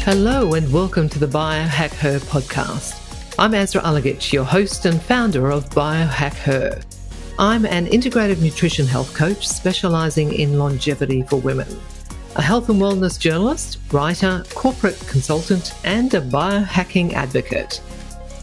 Hello and welcome to the Biohackher Podcast. I'm Azra Alagich, your host and founder of Biohackher. I'm an integrative nutrition health coach specializing in longevity for women, a health and wellness journalist, writer, corporate consultant, and a biohacking advocate.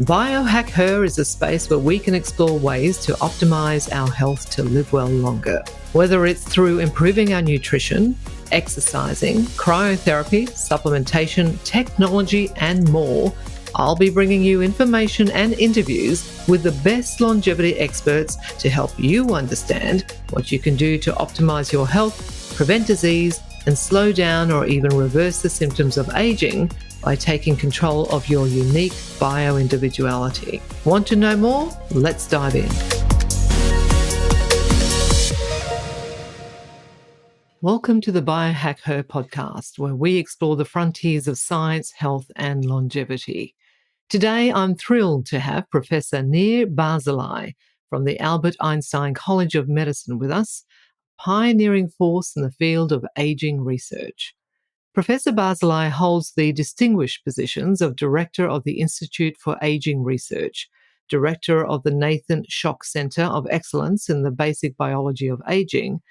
Biohackher is a space where we can explore ways to optimize our health to live well longer. Whether it's through improving our nutrition, exercising, cryotherapy, supplementation, technology, and more, I'll be bringing you information and interviews with the best longevity experts to help you understand what you can do to optimize your health, prevent disease, and slow down or even reverse the symptoms of aging by taking control of your unique bio-individuality. Want to know more? Let's dive in. Welcome to the Biohacker Podcast, where we explore the frontiers of science, health, and longevity. Today, I'm thrilled to have Professor Nir Barzilai from the Albert Einstein College of Medicine with us, a pioneering force in the field of aging research. Professor Barzilai holds the distinguished positions of Director of the Institute for Aging Research, Director of the Nathan Schock Center of Excellence in the Basic Biology of Aging,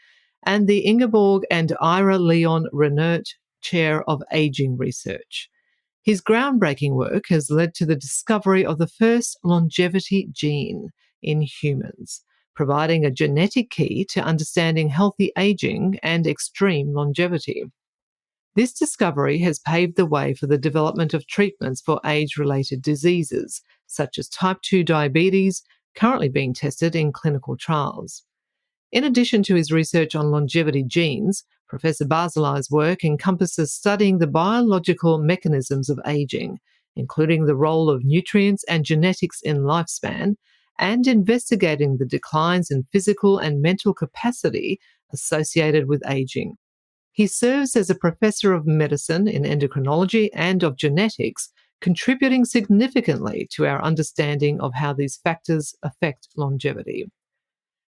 and the Ingeborg and Ira Leon Rennert Chair of Aging Research. His groundbreaking work has led to the discovery of the first longevity gene in humans, providing a genetic key to understanding healthy aging and extreme longevity. This discovery has paved the way for the development of treatments for age-related diseases, such as type 2 diabetes, currently being tested in clinical trials. In addition to his research on longevity genes, Professor Barzilai's work encompasses studying the biological mechanisms of aging, including the role of nutrients and genetics in lifespan, and investigating the declines in physical and mental capacity associated with aging. He serves as a professor of medicine in endocrinology and of genetics, contributing significantly to our understanding of how these factors affect longevity.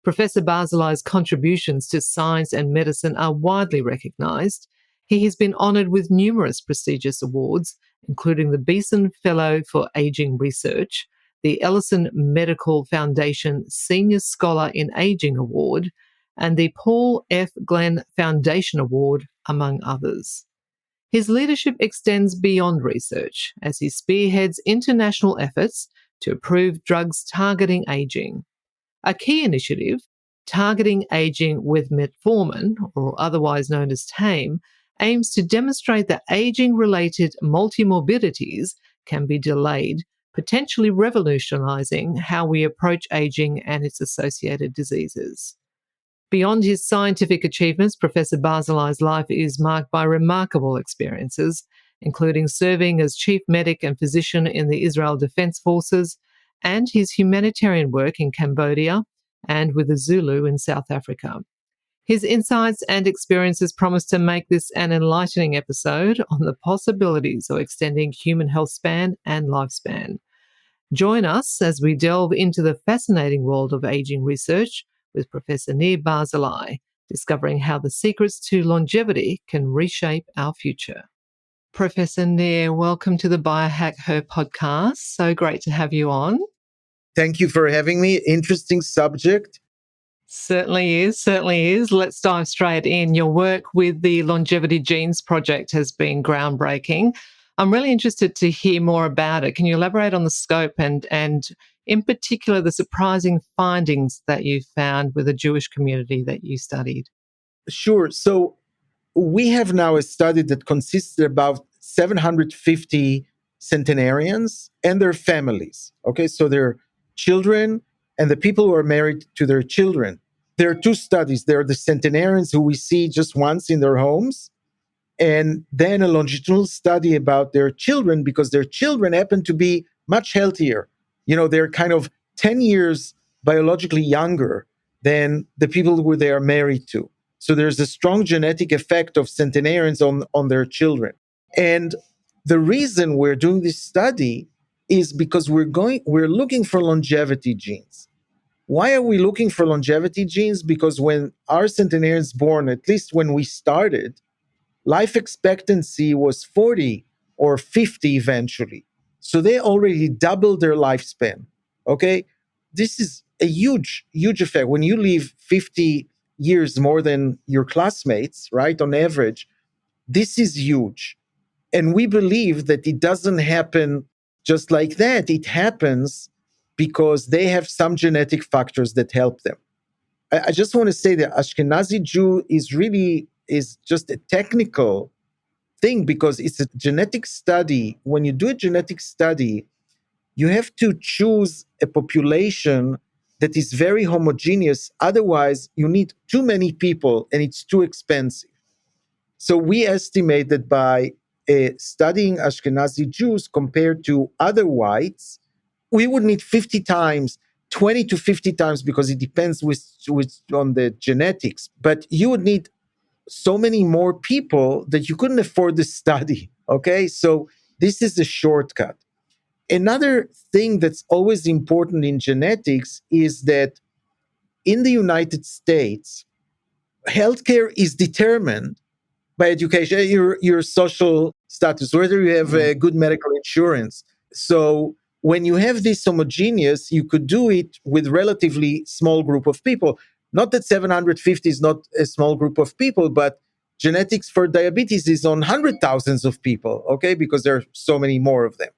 Professor Barzilai's contributions to science and medicine are widely recognized. He has been honored with numerous prestigious awards, including the Beeson Fellow for Aging Research, the Ellison Medical Foundation Senior Scholar in Aging Award, and the Paul F. Glenn Foundation Award, among others. His leadership extends beyond research as he spearheads international efforts to approve drugs targeting aging. A key initiative, Targeting Aging with Metformin, or otherwise known as TAME, aims to demonstrate that aging-related multimorbidities can be delayed, potentially revolutionizing how we approach aging and its associated diseases. Beyond his scientific achievements, Professor Barzilai's life is marked by remarkable experiences, including serving as chief medic and physician in the Israel Defense Forces, and his humanitarian work in Cambodia and with the Zulu in South Africa. His insights and experiences promise to make this an enlightening episode on the possibilities of extending human health span and lifespan. Join us as we delve into the fascinating world of aging research with Professor Nir Barzilai, discovering how the secrets to longevity can reshape our future. Professor Nir, welcome to the Biohackher Podcast. So great to have you on. Thank you for having me. Interesting subject. Certainly is. Let's dive straight in. Your work with the Longevity Genes Project has been groundbreaking. I'm really interested to hear more about it. Can you elaborate on the scope and in particular the surprising findings that you found with the Jewish community that you studied? Sure. So we have now a study that consists of about 750 centenarians and their families. Okay, so their children and the people who are married to their children. There are two studies. There are the centenarians who we see just once in their homes, and then a longitudinal study about their children because their children happen to be much healthier. You know, they're kind of 10 years biologically younger than the people who they are married to. So there's a strong genetic effect of centenarians on their children. And the reason we're doing this study is because we're looking for longevity genes. Why are we looking for longevity genes? Because when our centenarians born, at least when we started, life expectancy was 40 or 50 eventually. So they already double their lifespan. Okay. This is a huge, huge effect. When you live 50 years more than your classmates, right, on average, this is huge. And we believe that it doesn't happen just like that. It happens because they have some genetic factors that help them. I just want to say that Ashkenazi Jew is just a technical thing because it's a genetic study. When you do a genetic study, you have to choose a population that is very homogeneous. Otherwise, you need too many people and it's too expensive. So we estimate that by studying Ashkenazi Jews compared to other whites, we would need 50 times, 20 to 50 times, because it depends on the genetics. But you would need so many more people that you couldn't afford the study. Okay, so this is a shortcut. Another thing that's always important in genetics is that in the United States, healthcare is determined by education, your social status, whether you have a good medical insurance. So when you have this homogeneous, you could do it with relatively small group of people. Not that 750 is not a small group of people, but genetics for diabetes is on hundred thousands of people, okay, because there are so many more of them.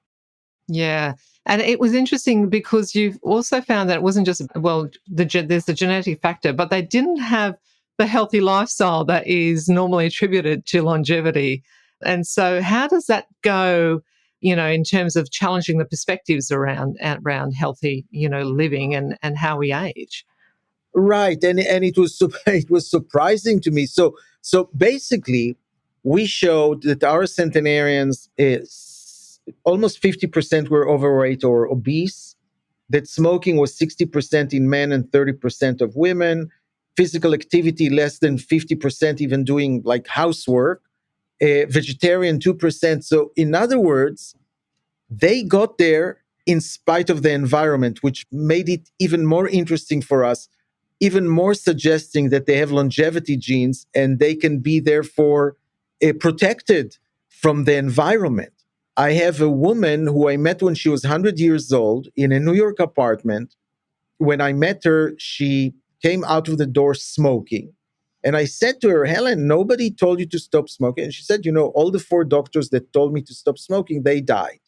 Yeah. And it was interesting because you've also found that it wasn't just, well, there's the genetic factor, but they didn't have the healthy lifestyle that is normally attributed to longevity. And so how does that go, in terms of challenging the perspectives around healthy, living and how we age? Right, and it was it was surprising to me. So basically, we showed that our centenarians is almost 50% were overweight or obese. That smoking was 60% in men and 30% of women. Physical activity less than 50%, even doing like housework. Vegetarian 2%. So in other words, they got there in spite of the environment, which made it even more interesting for us, even more suggesting that they have longevity genes and they can be therefore protected from the environment. I have a woman who I met when she was 100 years old in a New York apartment. When I met her, she came out of the door smoking. And I said to her, Helen, nobody told you to stop smoking. And she said, all the 4 doctors that told me to stop smoking, they died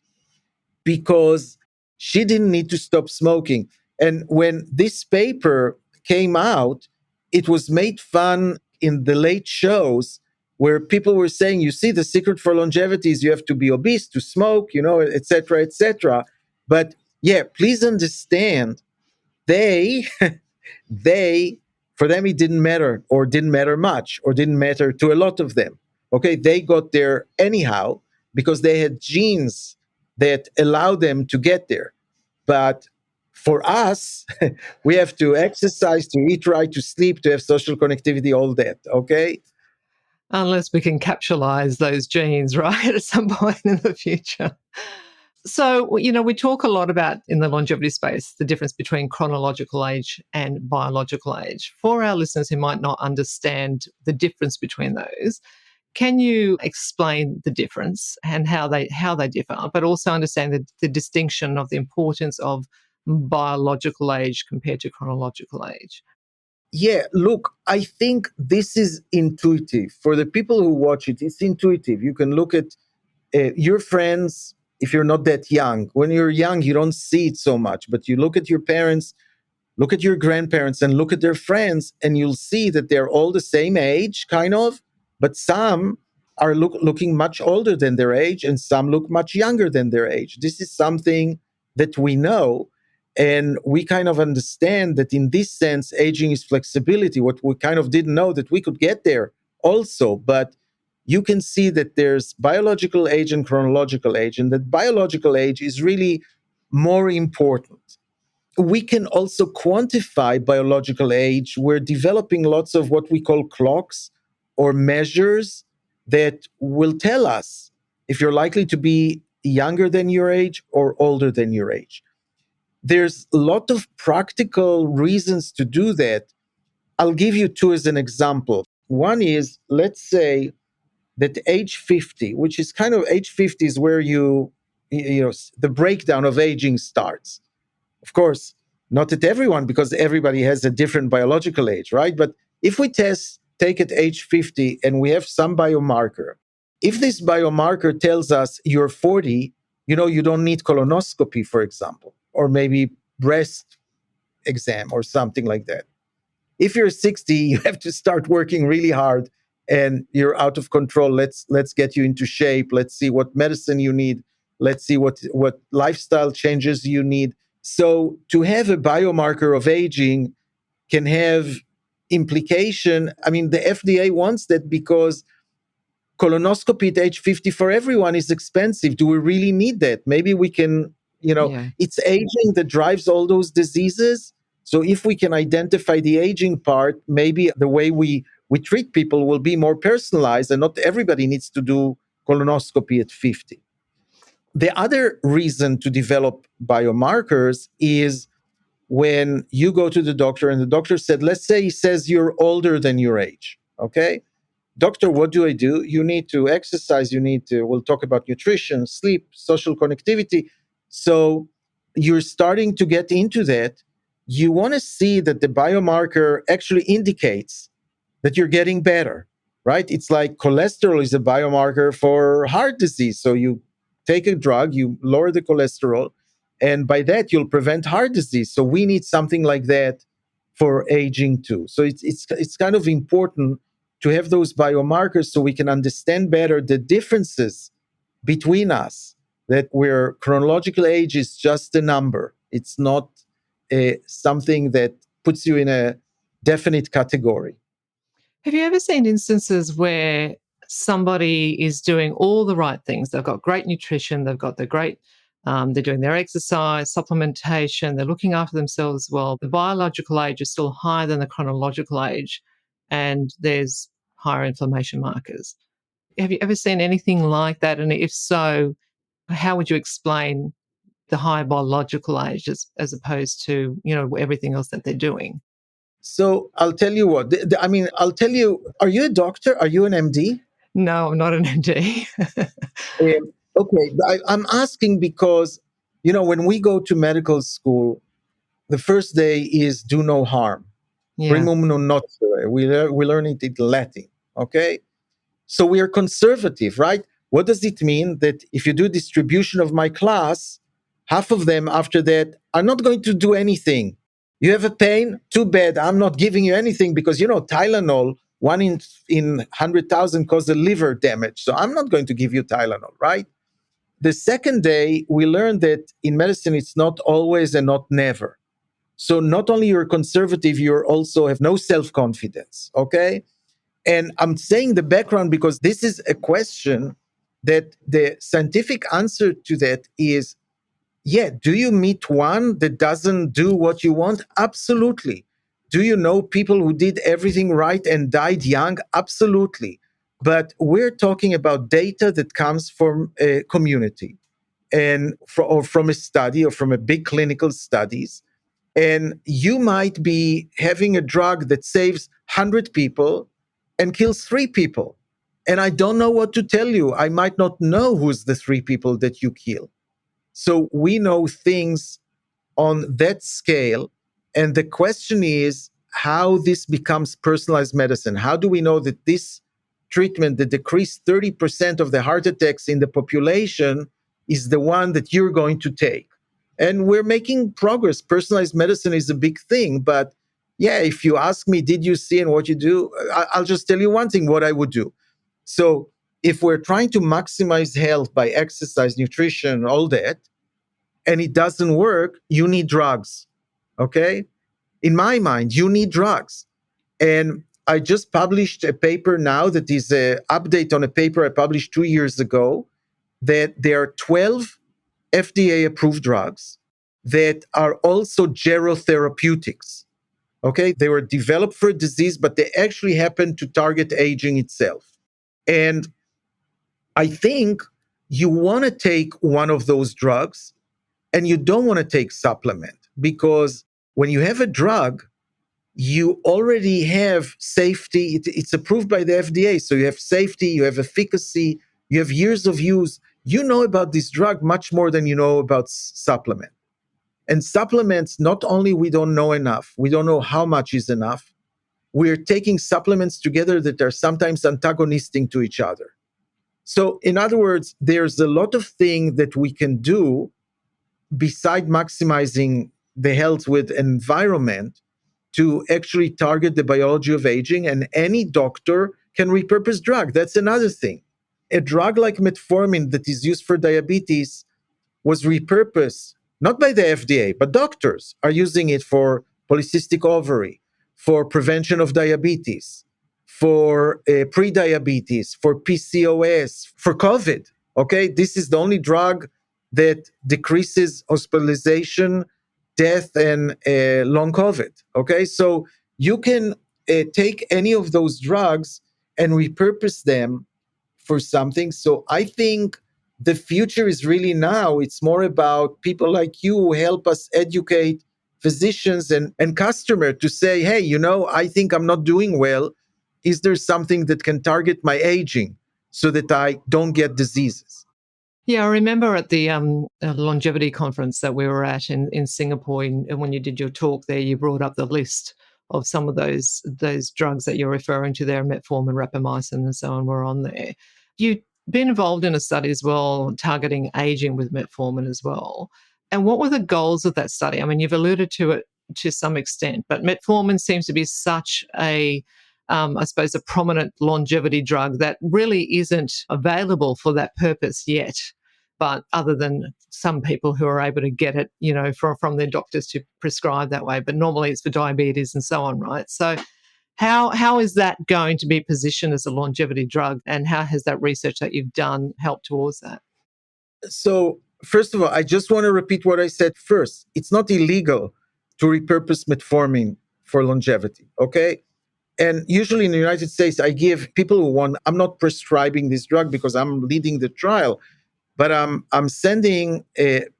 because she didn't need to stop smoking. And when this paper came out, it was made fun in the late shows where people were saying, you see, the secret for longevity is you have to be obese to smoke, et cetera, et cetera. But yeah, please understand, they, they, for them, it didn't matter or didn't matter much or didn't matter to a lot of them. Okay, they got there anyhow because they had genes that allow them to get there. But for us, we have to exercise, to eat right, to sleep, to have social connectivity, all that. Okay. Unless we can capitalize those genes, right, at some point in the future. So, we talk a lot about in the longevity space the difference between chronological age and biological age. For our listeners who might not understand the difference between those, can you explain the difference and how they differ, but also understand the distinction of the importance of biological age compared to chronological age? Yeah, look, I think this is intuitive. For the people who watch it, it's intuitive. You can look at your friends if you're not that young. When you're young, you don't see it so much, but you look at your parents, look at your grandparents, and look at their friends, and you'll see that they're all the same age, kind of, but some are looking much older than their age, and some look much younger than their age. This is something that we know. And we kind of understand that in this sense, aging is flexibility. What we kind of didn't know that we could get there also. But you can see that there's biological age and chronological age, and that biological age is really more important. We can also quantify biological age. We're developing lots of what we call clocks or measures that will tell us if you're likely to be younger than your age or older than your age. There's a lot of practical reasons to do that. I'll give you two as an example. One is, let's say that age 50, which is kind of age 50 is where the breakdown of aging starts. Of course, not at everyone, because everybody has a different biological age, right? But if we take at age 50 and we have some biomarker, if this biomarker tells us you're 40, you don't need colonoscopy, for example, or maybe breast exam or something like that. If you're 60, you have to start working really hard and you're out of control. Let's get you into shape. Let's see what medicine you need. Let's see what lifestyle changes you need. So to have a biomarker of aging can have implication. I mean, the FDA wants that because colonoscopy at age 50 for everyone is expensive. Do we really need that? Maybe we can, Yeah. it's aging that drives all those diseases. So if we can identify the aging part, maybe the way we treat people will be more personalized and not everybody needs to do colonoscopy at 50. The other reason to develop biomarkers is when you go to the doctor and the doctor said, let's say he says you're older than your age. Okay. Doctor, what do I do? You need to exercise. We'll talk about nutrition, sleep, social connectivity. So you're starting to get into that. You want to see that the biomarker actually indicates that you're getting better, right? It's like cholesterol is a biomarker for heart disease. So you take a drug, you lower the cholesterol, and by that you'll prevent heart disease. So we need something like that for aging too. So it's kind of important to have those biomarkers so we can understand better the differences between us, that where chronological age is just a number. It's not something that puts you in a definite category. Have you ever seen instances where somebody is doing all the right things? They've got great nutrition, they've got the great, they're doing their exercise, supplementation, they're looking after themselves well. The biological age is still higher than the chronological age, and there's higher inflammation markers. Have you ever seen anything like that? And if so, how would you explain the high biological age as opposed to, everything else that they're doing? So I'll tell you what. I'll tell you. Are you a doctor? Are you an MD? No, I'm not an MD. Okay, I'm asking because when we go to medical school, the first day is do no harm, Yeah. primum non nocere. We learn it in Latin. Okay, so we are conservative, right? What does it mean that if you do distribution of my class, half of them after that are not going to do anything? You have a pain? Too bad. I'm not giving you anything because, Tylenol, one in 100,000 causes liver damage. So I'm not going to give you Tylenol, right? The second day, we learned that in medicine, it's not always and not never. So not only you're conservative, you also have no self-confidence, okay? And I'm saying the background because this is a question that the scientific answer to that is, yeah, do you meet one that doesn't do what you want? Absolutely. Do you know people who did everything right and died young? Absolutely. But we're talking about data that comes from a community and or from a study or from a big clinical studies. And you might be having a drug that saves 100 people and kills 3 people. And I don't know what to tell you. I might not know who's the 3 people that you kill. So we know things on that scale. And the question is how this becomes personalized medicine. How do we know that this treatment that decreased 30% of the heart attacks in the population is the one that you're going to take? And we're making progress. Personalized medicine is a big thing. But yeah, if you ask me, did you see and what you do? I'll just tell you one thing, what I would do. So if we're trying to maximize health by exercise, nutrition, all that, and it doesn't work, you need drugs. Okay? In my mind, you need drugs. And I just published a paper now that is an update on a paper I published 2 years ago, that there are 12 FDA approved drugs that are also gerotherapeutics. Okay? They were developed for a disease, but they actually happen to target aging itself. And I think you want to take one of those drugs and you don't want to take supplement, because when you have a drug, you already have safety. It's approved by the FDA. So you have safety, you have efficacy, you have years of use. You know about this drug much more than you know about supplement. And supplements, not only we don't know enough, we don't know how much is enough. We're taking supplements together that are sometimes antagonistic to each other. So in other words, there's a lot of things that we can do beside maximizing the health with environment to actually target the biology of aging, and any doctor can repurpose drug. That's another thing. A drug like metformin that is used for diabetes was repurposed not by the FDA, but doctors are using it for polycystic ovary, for prevention of diabetes, for pre-diabetes, for PCOS, for COVID. Okay, this is the only drug that decreases hospitalization, death, and long COVID. Okay, so you can take any of those drugs and repurpose them for something. So I think the future is really now. It's more about people like you who help us educate physicians and customer to say, hey, I think I'm not doing well. Is there something that can target my aging so that I don't get diseases? Yeah, I remember at the longevity conference that we were at in Singapore, and when you did your talk there, you brought up the list of some of those drugs that you're referring to there, metformin, rapamycin, and so on, were on there. You've been involved in a study as well, targeting aging with metformin as well. And what were the goals of that study? I mean, you've alluded to it to some extent, but metformin seems to be such I suppose, a prominent longevity drug that really isn't available for that purpose yet. But other than some people who are able to get it, from their doctors to prescribe that way. But normally it's for diabetes and so on, right? So how is that going to be positioned as a longevity drug? And how has that research that you've done helped towards that? So, first of all, I just want to repeat what I said first. It's not illegal to repurpose metformin for longevity, okay? And usually in the United States, I give people who want, I'm not prescribing this drug because I'm leading the trial, but I'm sending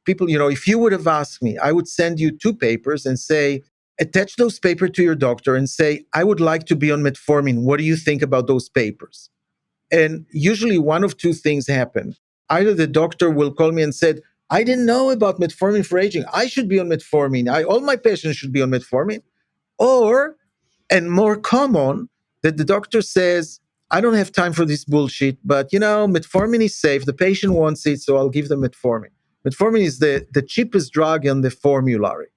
people, if you would have asked me, I would send you 2 papers and say, attach those papers to your doctor and say, I would like to be on metformin. What do you think about those papers? And usually one of 2 things happen. Either the doctor will call me and said, I didn't know about metformin for aging. I should be on metformin. All my patients should be on metformin. Or, and more common, that the doctor says, I don't have time for this bullshit, but metformin is safe. The patient wants it, so I'll give them metformin. Metformin is the cheapest drug on the formulary.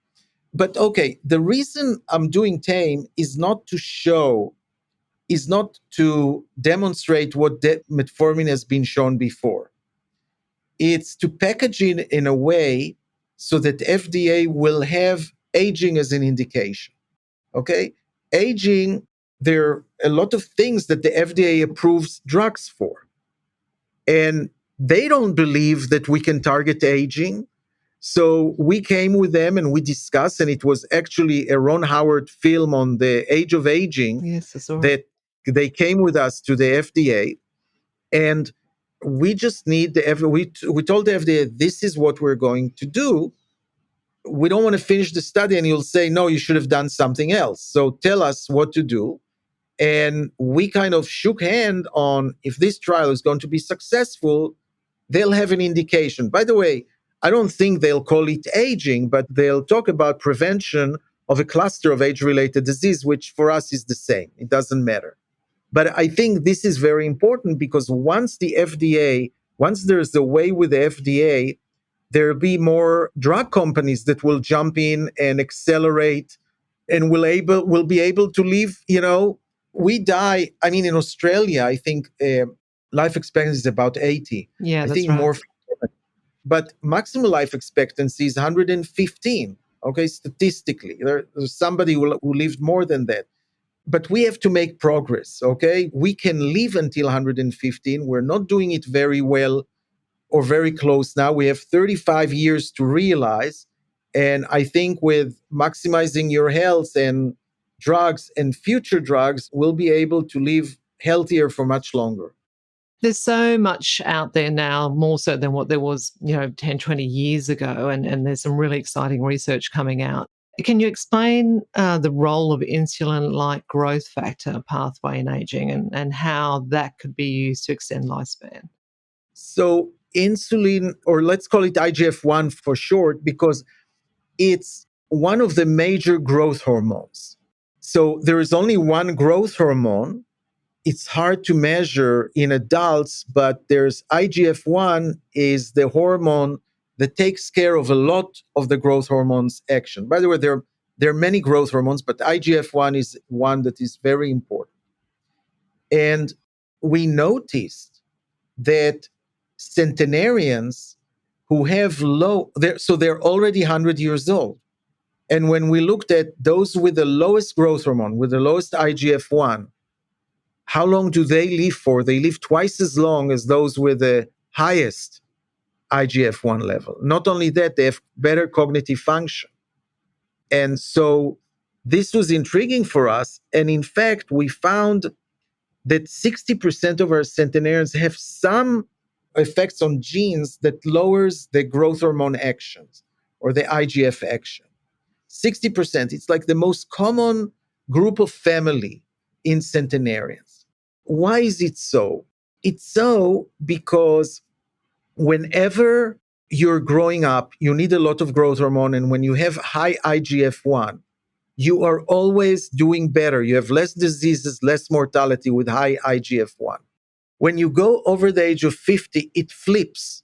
But okay, the reason I'm doing TAME is not to demonstrate what metformin has been shown before. It's to package it in a way so that FDA will have aging as an indication. Okay? Aging, there are a lot of things that the FDA approves drugs for. And they don't believe that we can target aging. So we came with them and we discussed, and it was actually a Ron Howard film on the age of aging. Yes, I saw that they came with us to the FDA. And we just need we told the FDA, this is what we're going to do. We don't want to finish the study and you'll say, no, you should have done something else. So tell us what to do. And we kind of shook hand on, if this trial is going to be successful, they'll have an indication. By the way, I don't think they'll call it aging, but they'll talk about prevention of a cluster of age-related disease, which for us is the same. It doesn't matter. But I think this is very important because once there's a way with the FDA, there'll be more drug companies that will jump in and accelerate and will be able to live, we die. I mean, in Australia, I think life expectancy is about 80. Yeah, I that's think right. more, but maximum life expectancy is 115. Okay, statistically, there's somebody who lived more than that. But we have to make progress, okay? We can live until 115. We're not doing it very well or very close now. We have 35 years to realize. And I think with maximizing your health and drugs and future drugs, we'll be able to live healthier for much longer. There's so much out there now, more so than what there was, 10, 20 years ago. And there's some really exciting research coming out. Can you explain the role of insulin-like growth factor pathway in aging and how that could be used to extend lifespan? So, insulin, or let's call it IGF-1 for short, because it's one of the major growth hormones. So, there is only one growth hormone. It's hard to measure in adults, but there's IGF-1 is the hormone that takes care of a lot of the growth hormones action. By the way, there are many growth hormones, but IGF-1 is one that is very important. And we noticed that centenarians who have so they're already 100 years old. And when we looked at those with the lowest growth hormone, with the lowest IGF-1, how long do they live for? They live twice as long as those with the highest IGF-1 level. Not only that, they have better cognitive function. And so this was intriguing for us. And in fact, we found that 60% of our centenarians have some effects on genes that lowers the growth hormone actions or the IGF action. 60%, it's like the most common group of family in centenarians. Why is it so? It's so because whenever you're growing up, you need a lot of growth hormone. And when you have high IGF-1, you are always doing better. You have less diseases, less mortality with high IGF-1. When you go over the age of 50, it flips.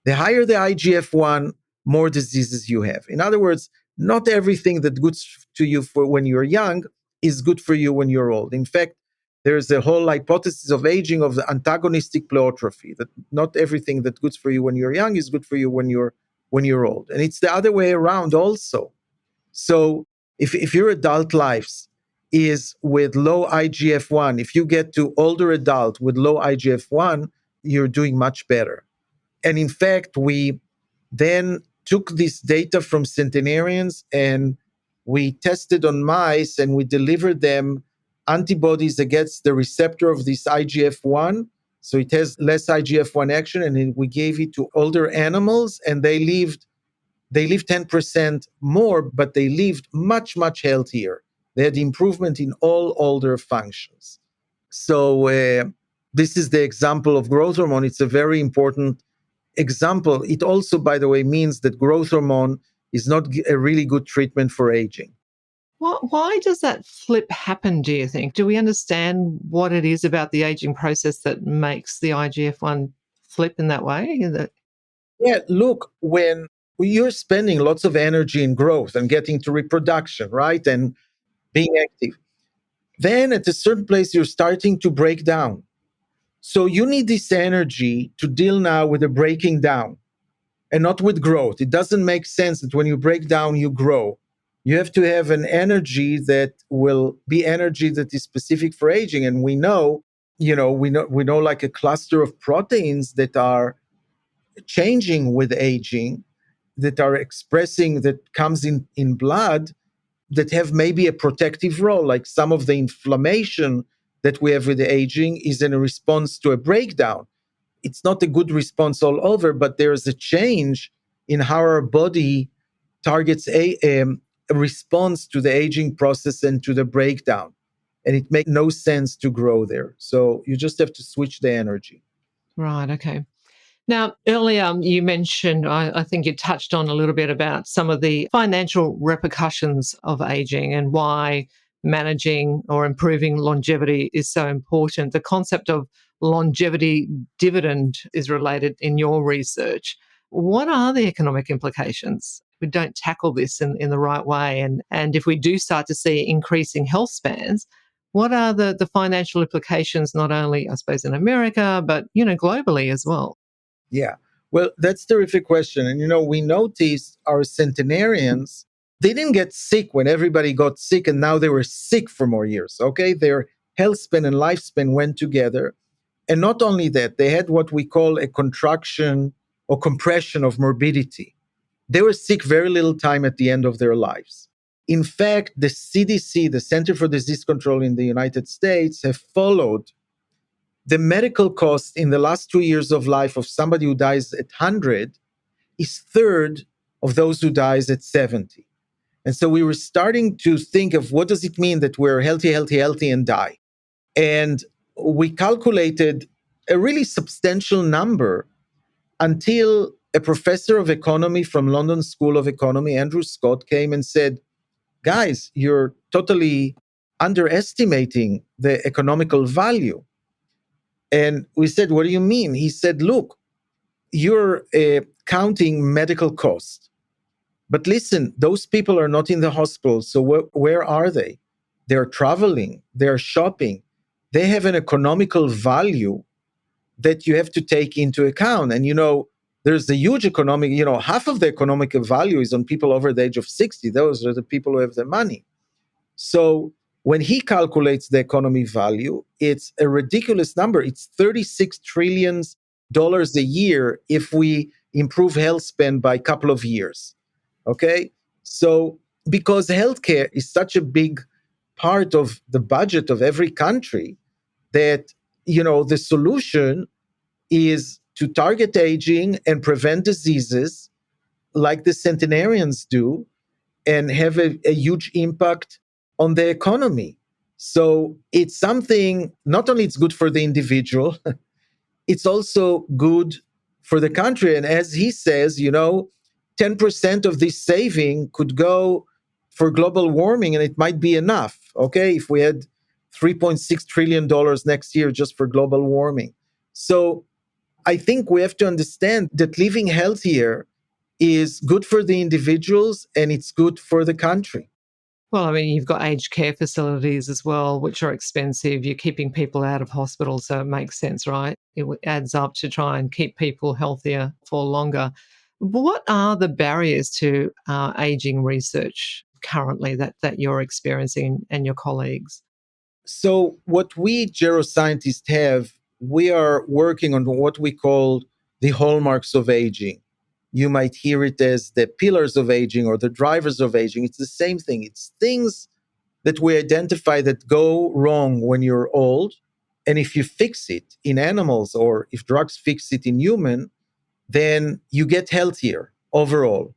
The higher the IGF-1, more diseases you have. In other words, not everything that's good to you for when you're young is good for you when you're old. In fact, there's a whole hypothesis of aging of the antagonistic pleiotromy, that not everything that's good for you when you're young is good for you when you're old. And it's the other way around also. So if your adult lives is with low IGF-1, if you get to older adult with low IGF-1, you're doing much better. And in fact, we then took this data from centenarians and we tested on mice and we delivered them antibodies against the receptor of this IGF-1. So it has less IGF-1 action, and then we gave it to older animals, and they lived 10% more, but they lived much, much healthier. They had improvement in all older functions. So this is the example of growth hormone. It's a very important example. It also, by the way, means that growth hormone is not a really good treatment for aging. Why does that flip happen, do you think? Do we understand what it is about the aging process that makes the IGF-1 flip in that way? Yeah, look, when you're spending lots of energy in growth and getting to reproduction, right? And being active, then at a certain place, you're starting to break down. So you need this energy to deal now with the breaking down and not with growth. It doesn't make sense that when you break down, you grow. You have to have an energy that will be energy that is specific for aging. And we know like a cluster of proteins that are changing with aging, that are expressing, that comes in blood, that have maybe a protective role, like some of the inflammation that we have with the aging is in a response to a breakdown. It's not a good response all over, but there's a change in how our body targets a response to the aging process and to the breakdown. And it makes no sense to grow there. So you just have to switch the energy. Right, okay. Now, earlier you mentioned, I think you touched on a little bit about some of the financial repercussions of aging and why managing or improving longevity is so important. The concept of longevity dividend is related in your research. What are the economic implications if we don't tackle this in the right way? And if we do start to see increasing health spans, what are the financial implications, not only, I suppose, in America, but, globally as well? Yeah. Well, that's a terrific question. And, we noticed our centenarians, they didn't get sick when everybody got sick and now they were sick for more years. Okay. Their health span and lifespan went together. And not only that, they had what we call a contraction or compression of morbidity. They were sick very little time at the end of their lives. In fact, the CDC, the Center for Disease Control in the United States, have followed the medical cost in the last 2 years of life of somebody who dies at 100 is third of those who dies at 70. And so we were starting to think of what does it mean that we're healthy, healthy, healthy and die. And we calculated a really substantial number until a professor of economy from London School of Economy, Andrew Scott, came and said, guys, you're totally underestimating the economical value. And we said, what do you mean? He said, look, you're counting medical costs. But listen, those people are not in the hospital. So where are they? They're traveling, they're shopping. They have an economical value that you have to take into account. And, there's a huge economic, half of the economic value is on people over the age of 60. Those are the people who have the money. So when he calculates the economy value, it's a ridiculous number. It's $36 trillion a year if we improve health span by a couple of years. Okay? So because healthcare is such a big part of the budget of every country that, the solution is to target aging and prevent diseases like the centenarians do and have a huge impact on the economy. So it's something, not only it's good for the individual, it's also good for the country. And as he says, 10% of this saving could go for global warming, and it might be enough. Okay, if we had $3.6 trillion next year just for global warming. So I think we have to understand that living healthier is good for the individuals and it's good for the country. Well, I mean, you've got aged care facilities as well, which are expensive. You're keeping people out of hospital, so it makes sense, right? It adds up to try and keep people healthier for longer. What are the barriers to aging research currently that you're experiencing and your colleagues? So what we geroscientists have, we are working on what we call the hallmarks of aging. You might hear it as the pillars of aging or the drivers of aging. It's the same thing. It's things that we identify that go wrong when you're old. And if you fix it in animals or if drugs fix it in human, then you get healthier overall.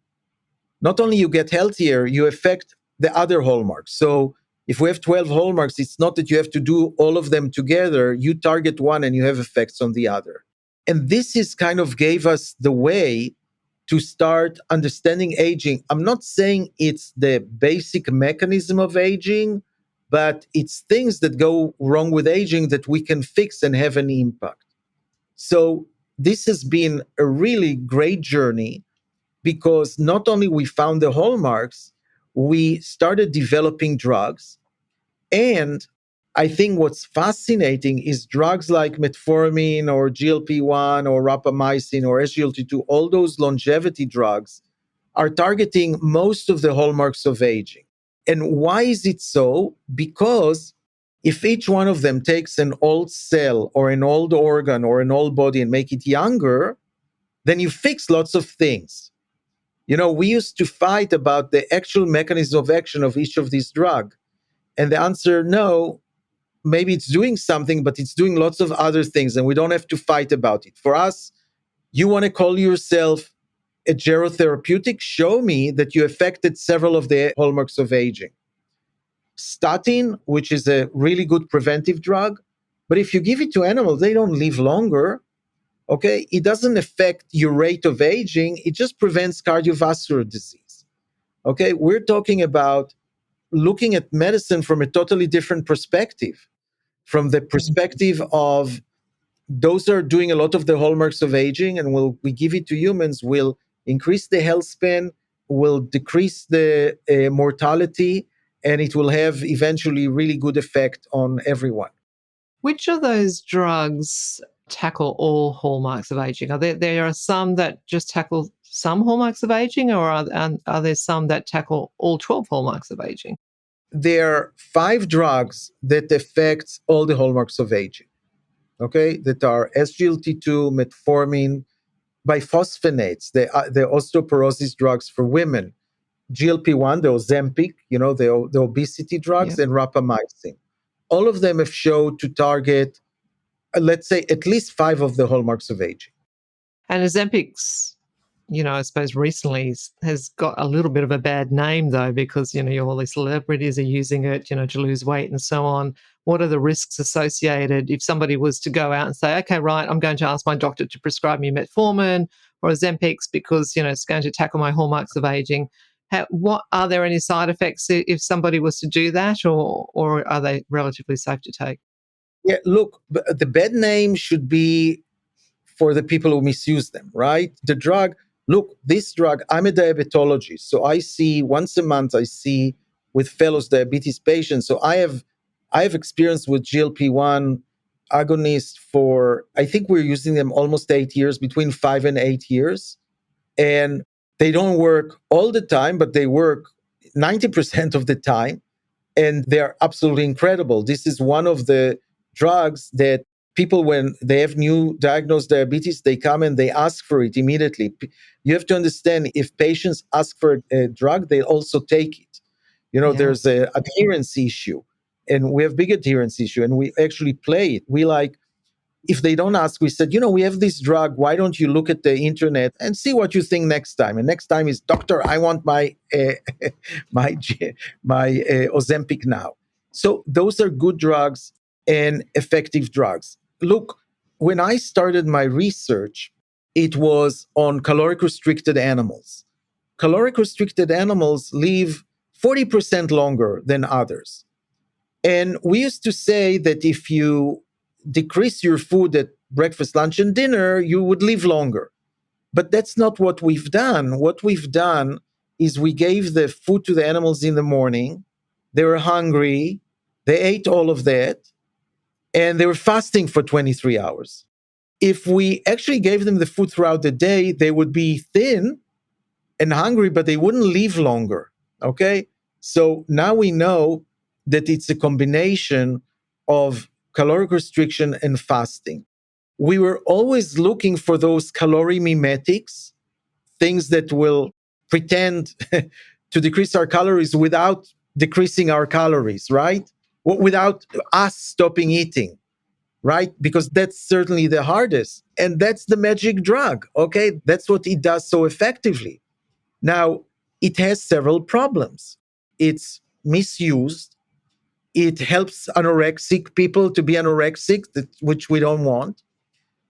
Not only you get healthier, you affect the other hallmarks. So if we have 12 hallmarks, it's not that you have to do all of them together. You target one and you have effects on the other. And this is kind of gave us the way to start understanding aging. I'm not saying it's the basic mechanism of aging, but it's things that go wrong with aging that we can fix and have an impact. So this has been a really great journey because not only we found the hallmarks, we started developing drugs. And I think what's fascinating is drugs like metformin or GLP-1 or rapamycin or SGLT2, all those longevity drugs are targeting most of the hallmarks of aging. And why is it so? Because if each one of them takes an old cell or an old organ or an old body and make it younger, then you fix lots of things. We used to fight about the actual mechanism of action of each of these drugs. And the answer, no, maybe it's doing something, but it's doing lots of other things, and we don't have to fight about it. For us, you want to call yourself a gerotherapeutic? Show me that you affected several of the hallmarks of aging. Statin, which is a really good preventive drug, but if you give it to animals, they don't live longer. Okay, it doesn't affect your rate of aging, it just prevents cardiovascular disease. Okay, we're talking about looking at medicine from a totally different perspective, from the perspective of those are doing a lot of the hallmarks of aging, and we give it to humans, will increase the health span, will decrease the mortality, and it will have eventually really good effect on everyone. Which of those drugs tackle all hallmarks of aging? There are some that just tackle some hallmarks of aging, or are there some that tackle all 12 hallmarks of aging? There are 5 drugs that affect all the hallmarks of aging, okay, that are SGLT2, metformin, biphosphonates, the osteoporosis drugs for women, GLP-1, the Ozempic, the obesity drugs, and rapamycin. All of them have shown to target, let's say, at least 5 of the hallmarks of aging. And Ozempic's I suppose recently has got a little bit of a bad name though, because, all these celebrities are using it, to lose weight and so on. What are the risks associated if somebody was to go out and say, okay, right, I'm going to ask my doctor to prescribe me metformin or Ozempic because, it's going to tackle my hallmarks of aging? What are there any side effects if somebody was to do that, or are they relatively safe to take? Yeah, look, the bad name should be for the people who misuse them, right? The drug, look, this drug, I'm a diabetologist. So I see once a month, I see with fellows diabetes patients. So I have experience with GLP-1 agonists for, I think we're using them almost 8 years, between 5 and 8 years. And they don't work all the time, but they work 90% of the time, and they're absolutely incredible. This is one of the drugs that people, when they have new diagnosed diabetes, they come and they ask for it immediately. You have to understand, if patients ask for a drug, they also take it. Yeah. There's a adherence issue, and we have big adherence issue, and we actually play it. We like, if they don't ask, we said, we have this drug. Why don't you look at the internet and see what you think next time? And next time is, doctor, I want my my Ozempic now. So those are good drugs and effective drugs. Look, when I started my research, it was on caloric restricted animals. Caloric restricted animals live 40% longer than others. And we used to say that if you decrease your food at breakfast, lunch, and dinner, you would live longer. But that's not what we've done. What we've done is we gave the food to the animals in the morning. They were hungry. They ate all of that. And they were fasting for 23 hours. If we actually gave them the food throughout the day, they would be thin and hungry, but they wouldn't live longer. Okay. So now we know that it's a combination of caloric restriction and fasting. We were always looking for those calorie mimetics, things that will pretend to decrease our calories without decreasing our calories, right? Without us stopping eating, right? Because that's certainly the hardest. And that's the magic drug. Okay. That's what it does so effectively. Now, it has several problems. It's misused. It helps anorexic people to be anorexic, which we don't want.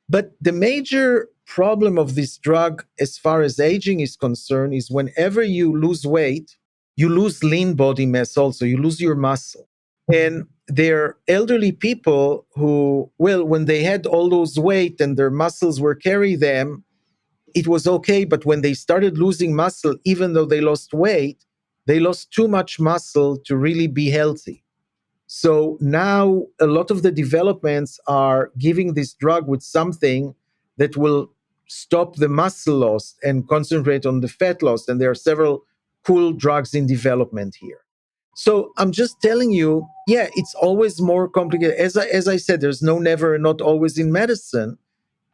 But the major problem of this drug, as far as aging is concerned, is whenever you lose weight, you lose lean body mass also, you lose your muscle. And there are elderly people who, well, when they had all those weight and their muscles were carrying them, it was okay. But when they started losing muscle, even though they lost weight, they lost too much muscle to really be healthy. So now a lot of the developments are giving this drug with something that will stop the muscle loss and concentrate on the fat loss. And there are several cool drugs in development here. So I'm just telling you, yeah, it's always more complicated. As I said, there's no never, not always in medicine.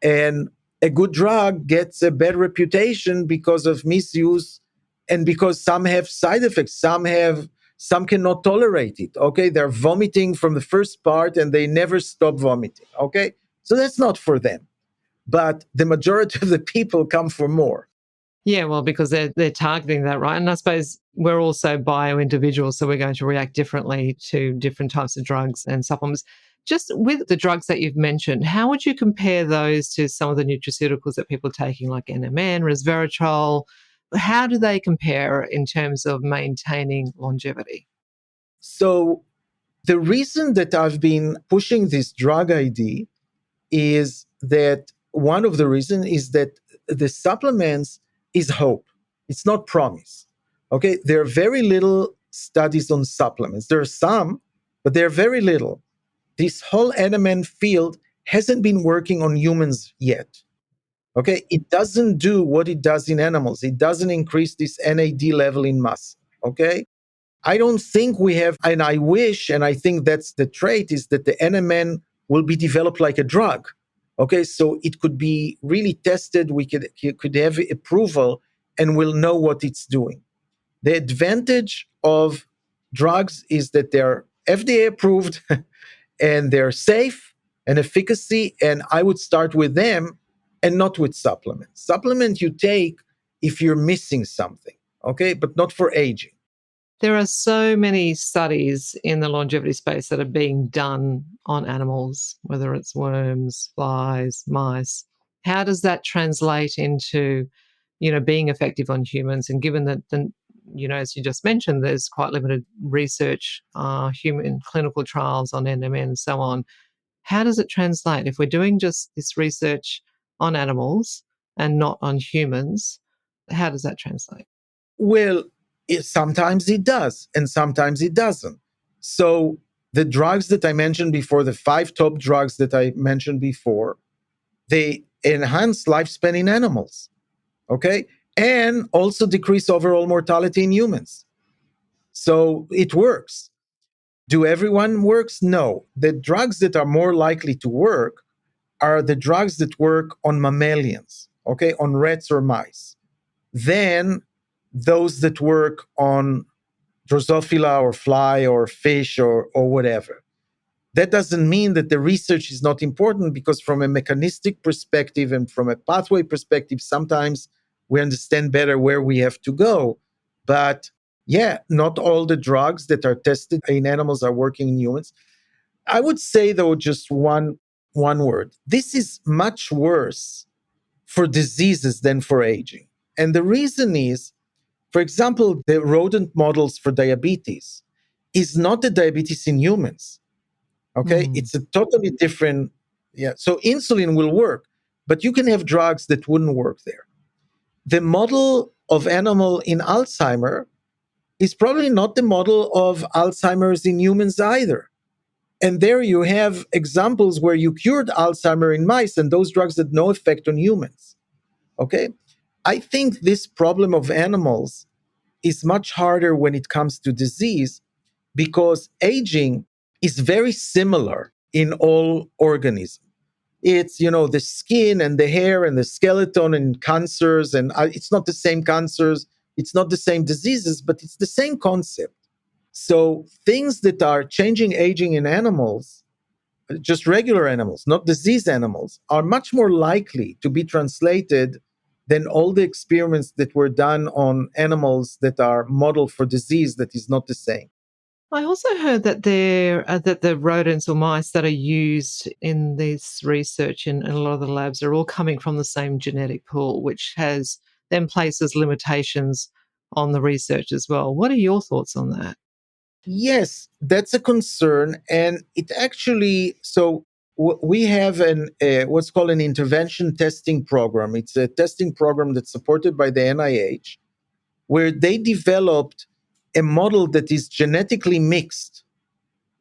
And a good drug gets a bad reputation because of misuse and because some have side effects. Some cannot tolerate it. Okay. They're vomiting from the first part and they never stop vomiting. Okay. So that's not for them. But the majority of the people come for more. Yeah, well, because they're targeting that, right? And I suppose we're also bio individuals, so we're going to react differently to different types of drugs and supplements. Just with the drugs that you've mentioned, how would you compare those to some of the nutraceuticals that people are taking, like NMN, resveratrol? How do they compare in terms of maintaining longevity? So the reason that I've been pushing this drug ID is that one of the reasons is that the supplements is hope. It's not promise. Okay. There are very little studies on supplements. There are some, but there are very little. This whole NMN field hasn't been working on humans yet. Okay. It doesn't do what it does in animals. It doesn't increase this NAD level in muscle. Okay. I don't think we have, and I wish, and I think that's the trait, is that the NMN will be developed like a drug. Okay, so it could be really tested. We could have approval, and we'll know what it's doing. The advantage of drugs is that they're FDA approved and they're safe and efficacy. And I would start with them and not with supplements. Supplement you take if you're missing something, okay, but not for aging. There are so many studies in the longevity space that are being done on animals, whether it's worms, flies, mice. How does that translate into, being effective on humans? And given that, as you just mentioned, there's quite limited research, human clinical trials on NMN and so on. How does it translate if we're doing just this research on animals and not on humans? How does that translate? Well, sometimes it does, and sometimes it doesn't. So the drugs that I mentioned before, the 5 top drugs that I mentioned before, they enhance lifespan in animals, okay, and also decrease overall mortality in humans. So it works. Do everyone works? No. The drugs that are more likely to work are the drugs that work on mammalians, okay, on rats or mice, than those that work on Drosophila or fly or fish or whatever. That doesn't mean that the research is not important, because from a mechanistic perspective and from a pathway perspective, sometimes we understand better where we have to go. But yeah, not all the drugs that are tested in animals are working in humans. I would say, though, just one word. This is much worse for diseases than for aging. And the reason is, for example, the rodent models for diabetes is not the diabetes in humans. Okay, it's a totally different. Yeah, so insulin will work, but you can have drugs that wouldn't work there. The model of animal in Alzheimer is probably not the model of Alzheimer's in humans either. And there you have examples where you cured Alzheimer in mice, and those drugs had no effect on humans. Okay, I think this problem of animals is much harder when it comes to disease, because aging is very similar in all organisms. It's, the skin and the hair and the skeleton and cancers, and it's not the same cancers, it's not the same diseases, but it's the same concept. So things that are changing aging in animals, just regular animals, not disease animals, are much more likely to be translated than all the experiments that were done on animals that are modeled for disease that is not the same. I also heard that that the rodents or mice that are used in this research in a lot of the labs are all coming from the same genetic pool, which has then places limitations on the research as well. What are your thoughts on that? Yes, that's a concern, and it actually we have what's called an intervention testing program. It's a testing program that's supported by the NIH, where they developed a model that is genetically mixed.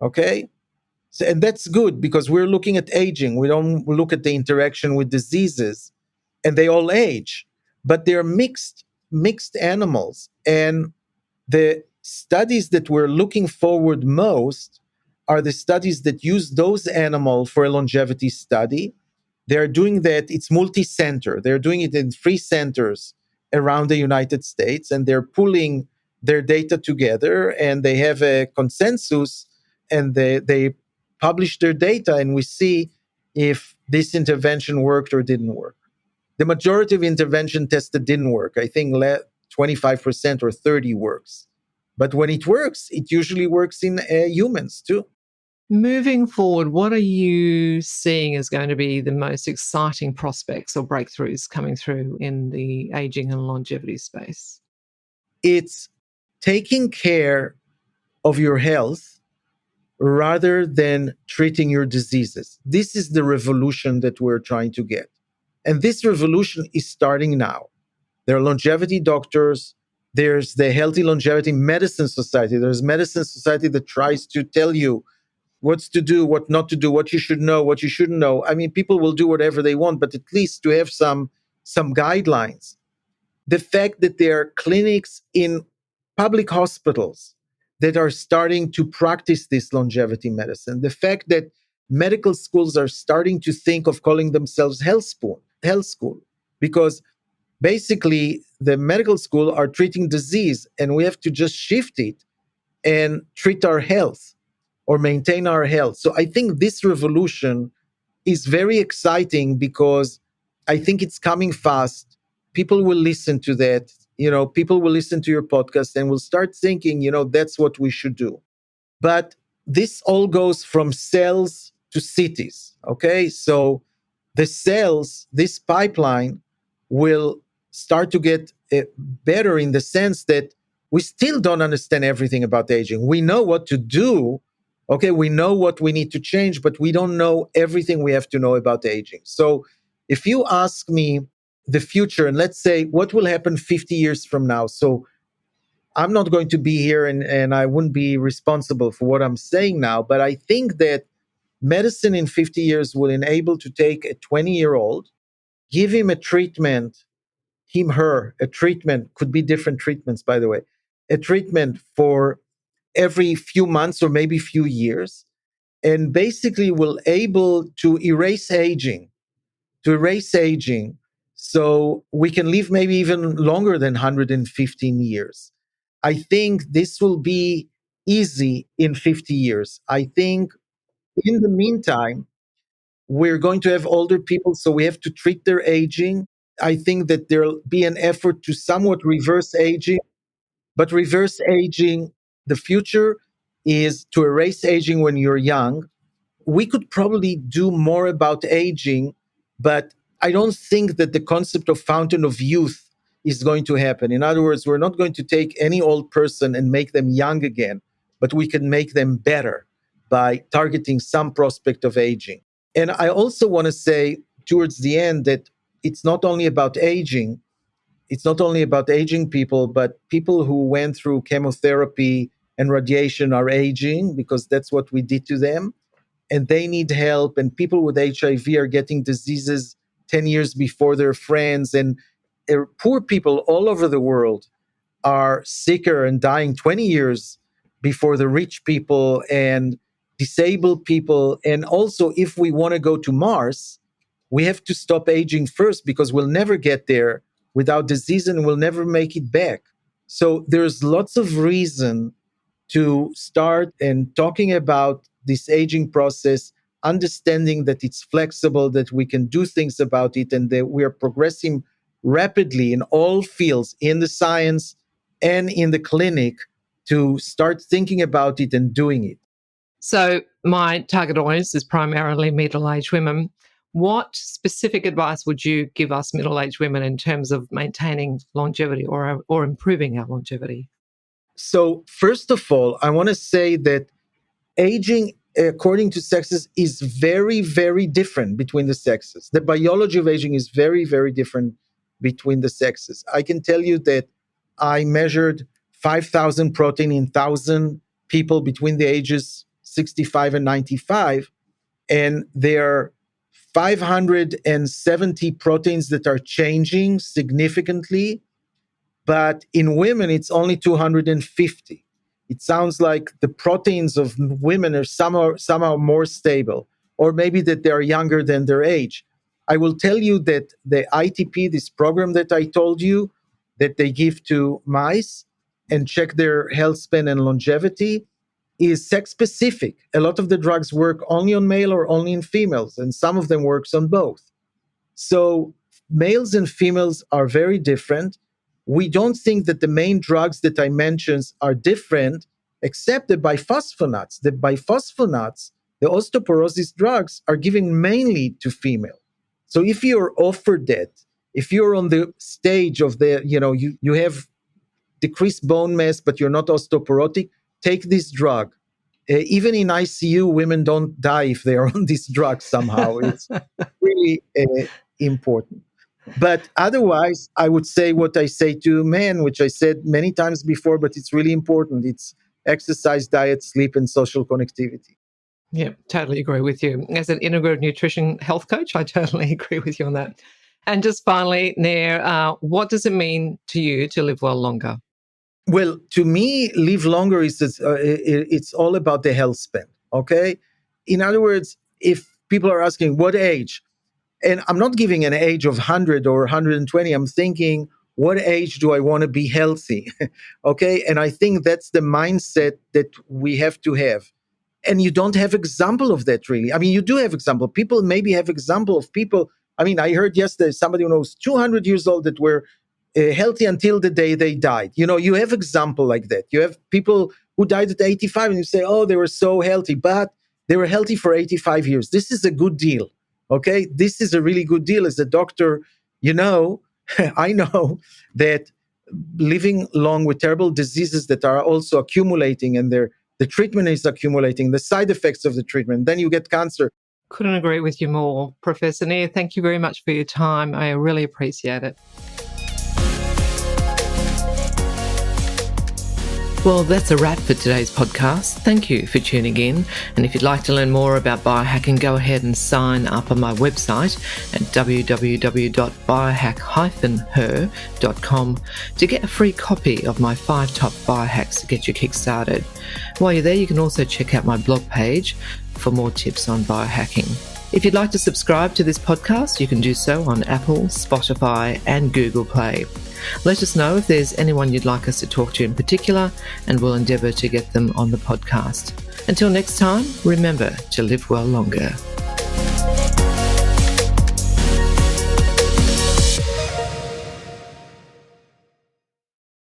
Okay, so, and that's good, because we're looking at aging. We don't look at the interaction with diseases, and they all age, but they're mixed animals. And the studies that we're looking forward most are the studies that use those animals for a longevity study. They're doing that, it's multi-center. They're doing it in 3 centers around the United States, and they're pulling their data together, and they have a consensus, and they publish their data, and we see if this intervention worked or didn't work. The majority of intervention tested didn't work. I think 25% or 30 works. But when it works, it usually works in humans too. Moving forward, what are you seeing as going to be the most exciting prospects or breakthroughs coming through in the aging and longevity space? It's taking care of your health rather than treating your diseases. This is the revolution that we're trying to get. And this revolution is starting now. There are longevity doctors. There's the Healthy Longevity Medicine Society. There's Medicine Society that tries to tell you what's to do, what not to do, what you should know, what you shouldn't know. I mean, people will do whatever they want, but at least to have some guidelines. The fact that there are clinics in public hospitals that are starting to practice this longevity medicine, the fact that medical schools are starting to think of calling themselves health school, because basically the medical school are treating disease, and we have to just shift it and treat our health or maintain our health. So I think this revolution is very exciting, because I think it's coming fast. people will listen to that. People will listen to your podcast and will start thinking, that's what we should do. But this all goes from cells to cities. Okay. So the cells, this pipeline will start to get better in the sense that we still don't understand everything about aging. We know what to do. Okay. We know what we need to change, but we don't know everything we have to know about aging. So if you ask me the future, and let's say what will happen 50 years from now. So I'm not going to be here and I wouldn't be responsible for what I'm saying now, but I think that medicine in 50 years will enable to take a 20-year-old, give him a treatment, her, a treatment, could be different treatments, by the way, a treatment for every few months or maybe few years, and basically will able to erase aging so we can live maybe even longer than 115 years. I think this will be easy in 50 years. I think in the meantime, we're going to have older people, so we have to treat their aging. I think that there'll be an effort to somewhat reverse aging, but reverse aging, the future is to erase aging when you're young. We could probably do more about aging, but I don't think that the concept of fountain of youth is going to happen. In other words, we're not going to take any old person and make them young again, but we can make them better by targeting some prospect of aging. And I also want to say towards the end that it's not only about aging, it's not only about aging people, but people who went through chemotherapy and radiation are aging because that's what we did to them and they need help. And people with HIV are getting diseases 10 years before their friends. And poor people all over the world are sicker and dying 20 years before the rich people and disabled people. And also, if we want to go to Mars, we have to stop aging first because we'll never get there without disease and we'll never make it back. So there's lots of reason to start and talking about this aging process, understanding that it's flexible, that we can do things about it, and that we are progressing rapidly in all fields, in the science and in the clinic, to start thinking about it and doing it. So my target audience is primarily middle-aged women. What specific advice would you give us middle-aged women in terms of maintaining longevity or improving our longevity? So first of all, I want to say that aging according to sexes is very, very different between the sexes. The biology of aging is very, very different between the sexes. I can tell you that I measured 5,000 protein in 1,000 people between the ages 65 and 95, and there are 570 proteins that are changing significantly, but in women, it's only 250. It sounds like the proteins of women are somehow more stable, or maybe that they are younger than their age. I will tell you that the ITP, this program that I told you, that they give to mice and check their health span and longevity, is sex specific. A lot of the drugs work only on male or only in females, and some of them works on both. So males and females are very different. We don't think that the main drugs that I mentioned are different, except the bisphosphonates. The bisphosphonates, the osteoporosis drugs, are given mainly to female. So if you're offered that, if you're on the stage of you have decreased bone mass, but you're not osteoporotic, take this drug. Even in ICU, women don't die if they are on this drug somehow. It's really important. But otherwise, I would say what I say to men, which I said many times before, but it's really important. It's exercise, diet, sleep, and social connectivity. Yeah, totally agree with you. As an integrative nutrition health coach, I totally agree with you on that. And just finally, Nir, what does it mean to you to live well longer? Well, to me, live longer is it's all about the health span. Okay, in other words, if people are asking what age, and I'm not giving an age of 100 or 120, I'm thinking, what age do I want to be healthy? Okay, and I think that's the mindset that we have to have. And you don't have example of that really. I mean, you do have example. People maybe have example of people. I mean, I heard yesterday somebody who knows 200 years old that were healthy until the day they died. You have example like that. You have people who died at 85 and you say, oh, they were so healthy, but they were healthy for 85 years. This is a good deal. Okay. This is a really good deal. As a doctor, I know that living long with terrible diseases that are also accumulating and the treatment is accumulating, the side effects of the treatment, then you get cancer. Couldn't agree with you more, Professor Nir. Thank you very much for your time. I really appreciate it. Well, that's a wrap for today's podcast. Thank you for tuning in. And if you'd like to learn more about biohacking, go ahead and sign up on my website at www.biohack-her.com to get a free copy of my 5 top biohacks to get you kick-started. While you're there, you can also check out my blog page for more tips on biohacking. If you'd like to subscribe to this podcast, you can do so on Apple, Spotify, and Google Play. Let us know if there's anyone you'd like us to talk to in particular, and we'll endeavour to get them on the podcast. Until next time, remember to live well longer.